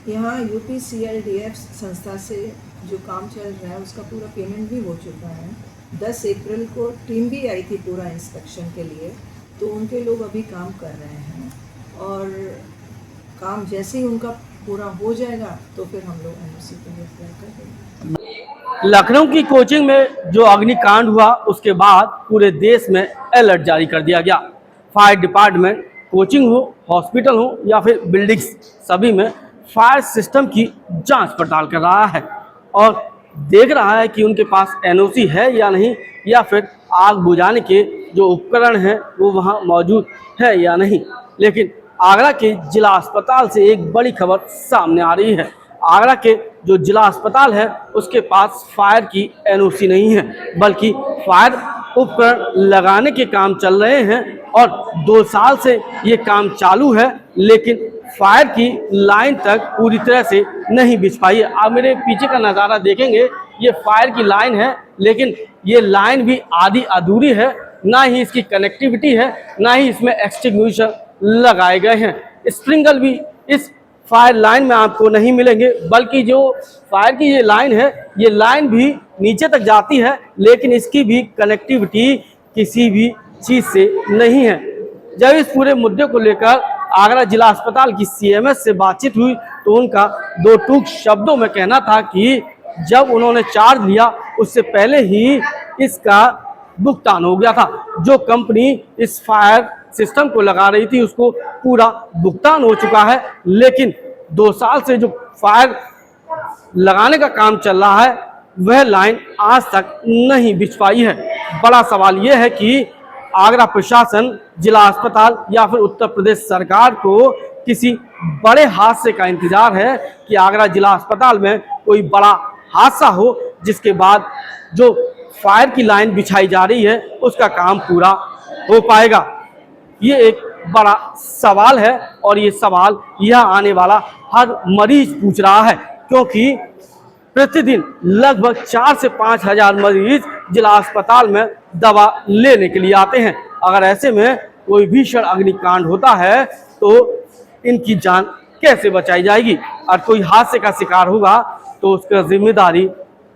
यहाँ UPCLDF संस्था से जो काम चल रहा है उसका पूरा पेमेंट भी हो चुका है। 10 अप्रैल को टीम भी आई थी पूरा इंस्पेक्शन के लिए, तो उनके लोग अभी काम कर रहे हैं और काम जैसे ही उनका पूरा हो जाएगा तो फिर हम लोग NOC के लिए अप्लाई कर देंगे। लखनऊ की कोचिंग में जो अग्निकांड हुआ उसके बाद पूरे देश में अलर्ट जारी कर दिया गया। फायर डिपार्टमेंट, कोचिंग हो, हॉस्पिटल हो या फिर बिल्डिंग्स, सभी में फायर सिस्टम की जांच पड़ताल कर रहा है और देख रहा है कि उनके पास NOC है या नहीं, या फिर आग बुझाने के जो उपकरण हैं वो वहां मौजूद है या नहीं। लेकिन आगरा के जिला अस्पताल से एक बड़ी खबर सामने आ रही है। आगरा के जो जिला अस्पताल है उसके पास फायर की NOC नहीं है, बल्कि फायर उपकरण लगाने के काम चल रहे हैं और 2 साल से ये काम चालू है, लेकिन फायर की लाइन तक पूरी तरह से नहीं बिछ पाई है। आप मेरे पीछे का नज़ारा देखेंगे, ये फायर की लाइन है, लेकिन ये लाइन भी आधी अधूरी है। ना ही इसकी कनेक्टिविटी है, ना ही इसमें एक्सटिंग्विशर लगाए गए हैं। स्प्रिंकल भी इस फायर लाइन में आपको नहीं मिलेंगे, बल्कि जो फायर की ये लाइन है, ये लाइन भी नीचे तक जाती है, लेकिन इसकी भी कनेक्टिविटी किसी भी चीज़ से नहीं है। जब इस पूरे मुद्दे को लेकर आगरा जिला अस्पताल की CMS से बातचीत हुई तो उनका 2 टूक शब्दों में कहना था कि जब उन्होंने चार्ज लिया उससे पहले ही इसका भुगतान हो गया था। जो कंपनी इस फायर सिस्टम को लगा रही थी उसको पूरा भुगतान हो चुका है, लेकिन 2 साल से जो फायर लगाने का काम चल रहा है वह लाइन आज तक नहीं बिछ पाई है। बड़ा सवाल यह है कि आगरा प्रशासन, जिला अस्पताल या फिर उत्तर प्रदेश सरकार को किसी बड़े हादसे का इंतजार है कि आगरा जिला अस्पताल में कोई बड़ा हादसा हो जिसके बाद जो फायर की लाइन बिछाई जा रही है उसका काम पूरा हो पाएगा। ये एक बड़ा सवाल है और ये सवाल यह आने वाला हर मरीज पूछ रहा है, क्योंकि प्रतिदिन लगभग 4 से 5 हज़ार मरीज जिला अस्पताल में दवा लेने के लिए आते हैं। अगर ऐसे में कोई भीषण अग्निकांड होता है तो इनकी जान कैसे बचाई जाएगी और कोई हादसे का शिकार होगा तो उसका जिम्मेदारी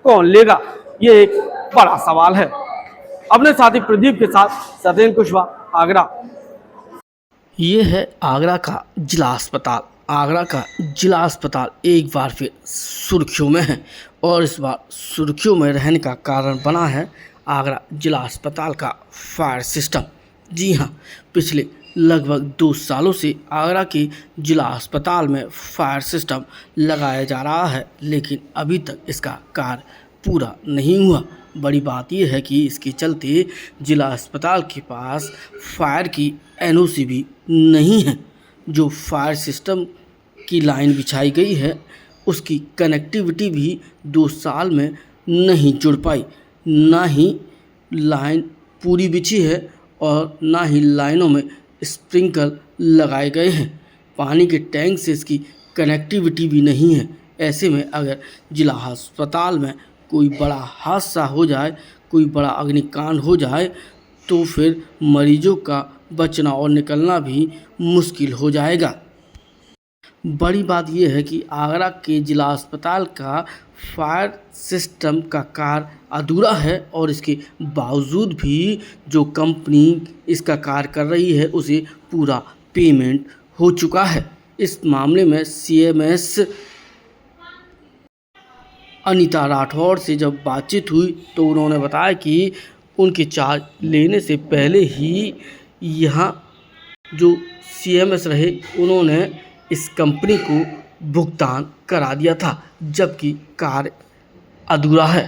कौन लेगा, ये एक बड़ा सवाल है। अपने साथी प्रदीप के साथ सत्येंद्र कुशवाहा, आगरा। ये है आगरा का जिला अस्पताल। आगरा का जिला अस्पताल एक बार फिर सुर्खियों में है और इस बार सुर्खियों में रहने का कारण बना है आगरा जिला अस्पताल का फायर सिस्टम। जी हाँ, पिछले लगभग 2 सालों से आगरा के जिला अस्पताल में फायर सिस्टम लगाया जा रहा है, लेकिन अभी तक इसका कार्य पूरा नहीं हुआ। बड़ी बात यह है कि इसके चलते जिला अस्पताल के पास फायर की NOC भी नहीं है। जो फायर सिस्टम की लाइन बिछाई गई है उसकी कनेक्टिविटी भी 2 साल में नहीं जुड़ पाई। ना ही लाइन पूरी बिछी है और ना ही लाइनों में स्प्रिंकल लगाए गए हैं। पानी के टैंक से इसकी कनेक्टिविटी भी नहीं है। ऐसे में अगर जिला अस्पताल में कोई बड़ा हादसा हो जाए, कोई बड़ा अग्निकांड हो जाए तो फिर मरीजों का बचना और निकलना भी मुश्किल हो जाएगा। बड़ी बात यह है कि आगरा के जिला अस्पताल का फायर सिस्टम का कार्य अधूरा है और इसके बावजूद भी जो कंपनी इसका कार्य कर रही है उसे पूरा पेमेंट हो चुका है। इस मामले में CMS अनीता राठौड़ से जब बातचीत हुई तो उन्होंने बताया कि उनके चार्ज लेने से पहले ही यहाँ जो CMS रहे उन्होंने इस कंपनी को भुगतान करा दिया था, जबकि कार्य अधूरा है।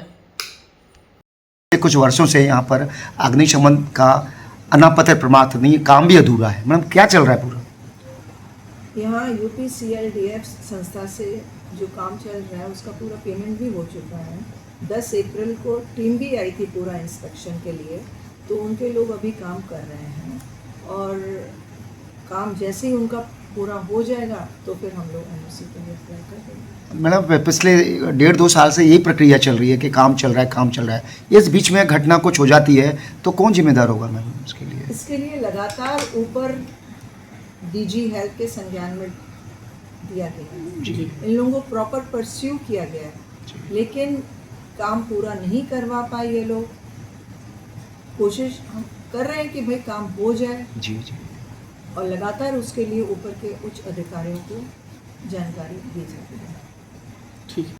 कुछ वर्षों से यहाँ पर अग्निशमन का अनापत्य प्रमाण नहीं, काम भी अधूरा है। मैडम क्या चल रहा है पूरा? यहाँ UPCLDF संस्था से जो काम चल रहा है उसका पूरा पेमेंट भी हो चुका है। 10 अप्रैल को टीम भी आई थी पूरा इंस्पेक्शन के लिए, तो उनके लोग अभी काम कर रहे हैं और काम जैसे ही उनका पूरा हो जाएगा तो फिर हम लोग NOC के लिए अप्लाई कर देंगे। मैडम पिछले 1.5-2 साल से यही प्रक्रिया चल रही है कि काम चल रहा है। इस बीच में घटना कुछ हो जाती है तो कौन जिम्मेदार होगा मैम इसके लिए? इसके लिए लगातार ऊपर DG हेल्थ के संज्ञान में दिया गया है, जी इन लोगों को प्रॉपर परस्यू किया गया है, लेकिन काम पूरा नहीं करवा पाए ये लोग। कोशिश हम कर रहे हैं कि भाई काम हो जाए, जी जी और लगातार उसके लिए ऊपर के उच्च अधिकारियों को जानकारी दी जाती है। ठीक है।